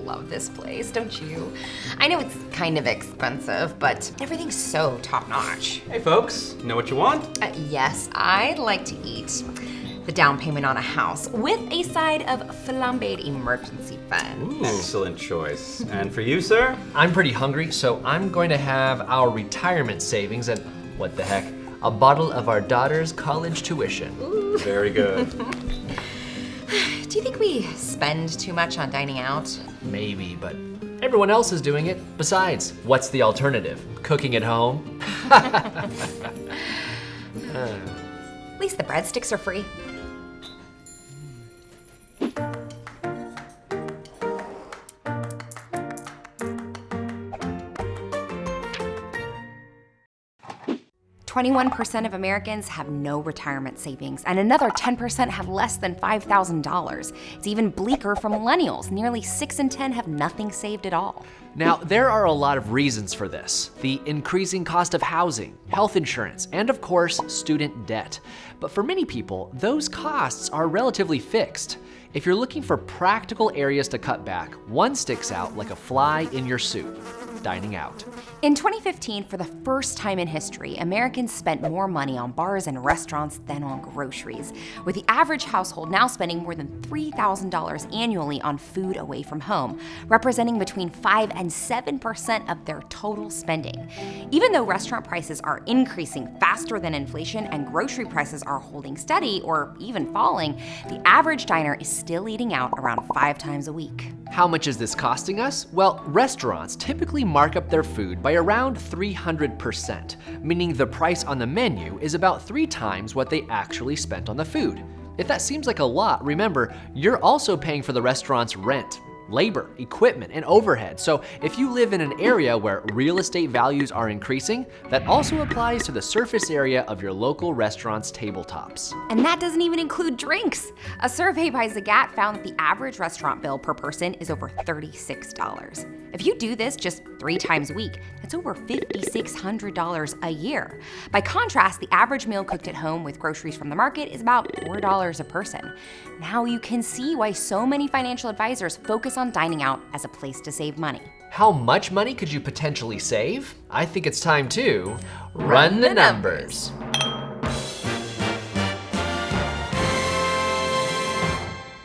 love this place, don't you? I know it's kind of expensive, but everything's so top-notch. Hey folks, know what you want? Yes, I'd like to eat the down payment on a house with a side of flambéed emergency fund. Excellent choice. And for you, sir? I'm pretty hungry, so I'm going to have our retirement savings and, what the heck, a bottle of our daughter's college tuition. Ooh. Very good. Do you think we spend too much on dining out? Maybe, but everyone else is doing it. Besides, what's the alternative? Cooking at home? At least the breadsticks are free. 21% of Americans have no retirement savings, and another 10% have less than $5,000. It's even bleaker for millennials. Nearly 6 in 10 have nothing saved at all. Now, there are a lot of reasons for this. The increasing cost of housing, health insurance, and of course, student debt. But for many people, those costs are relatively fixed. If you're looking for practical areas to cut back, one sticks out like a fly in your soup: dining out. In 2015, for the first time in history, Americans spent more money on bars and restaurants than on groceries, with the average household now spending more than $3,000 annually on food away from home, representing between 5 and 7% of their total spending. Even though restaurant prices are increasing faster than inflation and grocery prices are holding steady or even falling, the average diner is still eating out around 5 times a week. How much is this costing us? Well, restaurants typically mark up their food by around 300%, meaning the price on the menu is about 3 times what they actually spent on the food. If that seems like a lot, remember, you're also paying for the restaurant's rent, labor, equipment, and overhead. So if you live in an area where real estate values are increasing, that also applies to the surface area of your local restaurant's tabletops. And that doesn't even include drinks. A survey by Zagat found that the average restaurant bill per person is over $36. If you do this just 3 times a week, that's over $5,600 a year. By contrast, the average meal cooked at home with groceries from the market is about $4 a person. Now you can see why so many financial advisors focus on dining out as a place to save money. How much money could you potentially save? I think it's time to run the numbers.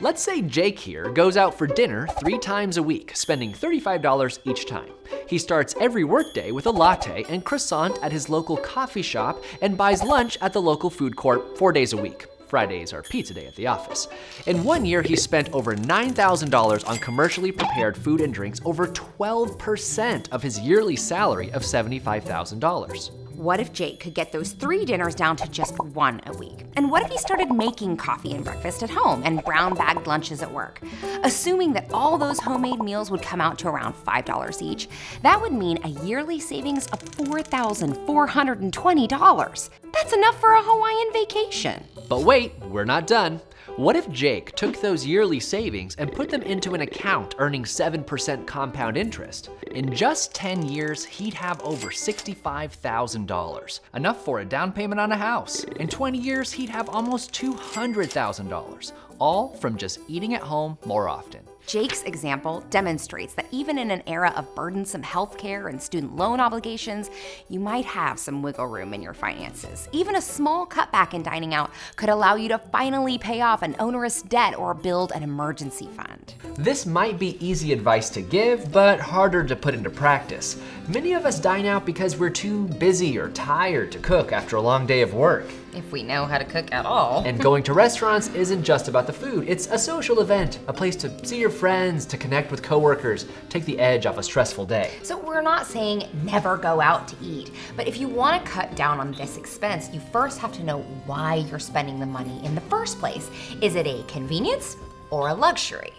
Let's say Jake here goes out for dinner 3 times a week, spending $35 each time. He starts every workday with a latte and croissant at his local coffee shop and buys lunch at the local food court 4 days a week. Fridays are pizza day at the office. In 1 year, he spent over $9,000 on commercially prepared food and drinks, over 12% of his yearly salary of $75,000. What if Jake could get those 3 dinners down to just 1 a week? And what if he started making coffee and breakfast at home and brown-bagged lunches at work? Assuming that all those homemade meals would come out to around $5 each, that would mean a yearly savings of $4,420. That's enough for a Hawaiian vacation. But wait, we're not done. What if Jake took those yearly savings and put them into an account earning 7% compound interest? In just 10 years, he'd have over $65,000, enough for a down payment on a house. In 20 years, he'd have almost $200,000, all from just eating at home more often. Jake's example demonstrates that even in an era of burdensome healthcare and student loan obligations, you might have some wiggle room in your finances. Even a small cutback in dining out could allow you to finally pay off an onerous debt or build an emergency fund. This might be easy advice to give, but harder to put into practice. Many of us dine out because we're too busy or tired to cook after a long day of work. If we know how to cook at all. And going to restaurants isn't just about the food. It's a social event, a place to see your friends, to connect with coworkers, take the edge off a stressful day. So we're not saying never go out to eat, but if you want to cut down on this expense, you first have to know why you're spending the money in the first place. Is it a convenience or a luxury?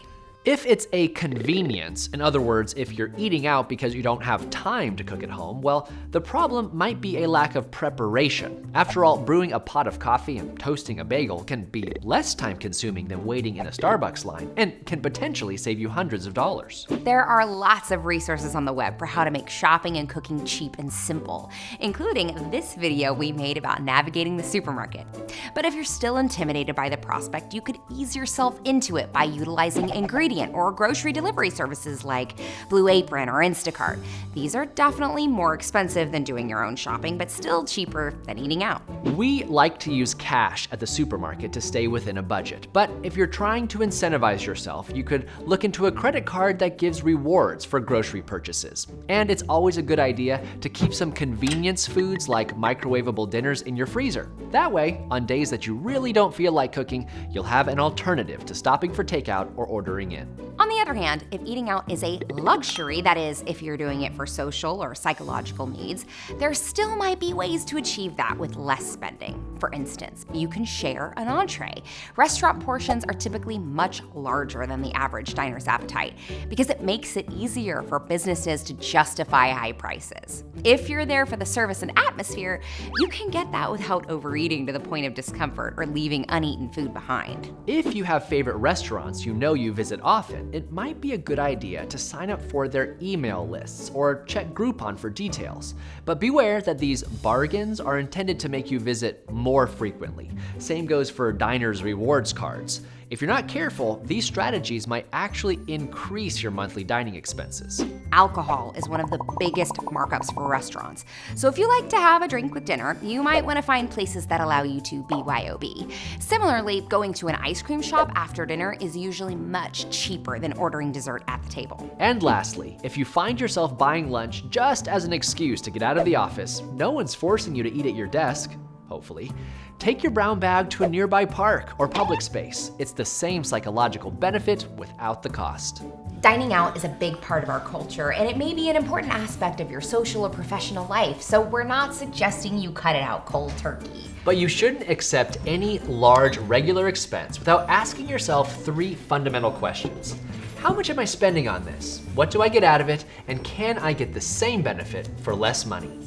If it's a convenience, in other words, if you're eating out because you don't have time to cook at home, well, the problem might be a lack of preparation. After all, brewing a pot of coffee and toasting a bagel can be less time consuming than waiting in a Starbucks line and can potentially save you hundreds of dollars. There are lots of resources on the web for how to make shopping and cooking cheap and simple, including this video we made about navigating the supermarket. But if you're still intimidated by the prospect, you could ease yourself into it by utilizing ingredients ingredient or grocery delivery services like Blue Apron or Instacart. These are definitely more expensive than doing your own shopping, but still cheaper than eating out. We like to use cash at the supermarket to stay within a budget, but if you're trying to incentivize yourself, you could look into a credit card that gives rewards for grocery purchases. And it's always a good idea to keep some convenience foods like microwavable dinners in your freezer. That way, on days that you really don't feel like cooking, you'll have an alternative to stopping for takeout or ordering in. On the other hand, if eating out is a luxury, that is, if you're doing it for social or psychological needs, there still might be ways to achieve that with less spending. For instance, you can share an entree. Restaurant portions are typically much larger than the average diner's appetite because it makes it easier for businesses to justify high prices. If you're there for the service and atmosphere, you can get that without overeating to the point of discomfort or leaving uneaten food behind. If you have favorite restaurants you visit often, it might be a good idea to sign up for their email lists or check Groupon for details. But beware that these bargains are intended to make you visit more frequently. Same goes for diners' rewards cards. If you're not careful, these strategies might actually increase your monthly dining expenses. Alcohol is one of the biggest markups for restaurants. So if you like to have a drink with dinner, you might want to find places that allow you to BYOB. Similarly, going to an ice cream shop after dinner is usually much cheaper than ordering dessert at the table. And lastly, if you find yourself buying lunch just as an excuse to get out of the office, no one's forcing you to eat at your desk, hopefully. Take your brown bag to a nearby park or public space. It's the same psychological benefit without the cost. Dining out is a big part of our culture, and it may be an important aspect of your social or professional life, so we're not suggesting you cut it out cold turkey. But you shouldn't accept any large regular expense without asking yourself 3 fundamental questions. How much am I spending on this? What do I get out of it? And can I get the same benefit for less money?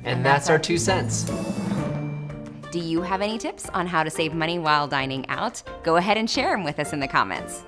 And that's our 2 cents. Do you have any tips on how to save money while dining out? Go ahead and share them with us in the comments.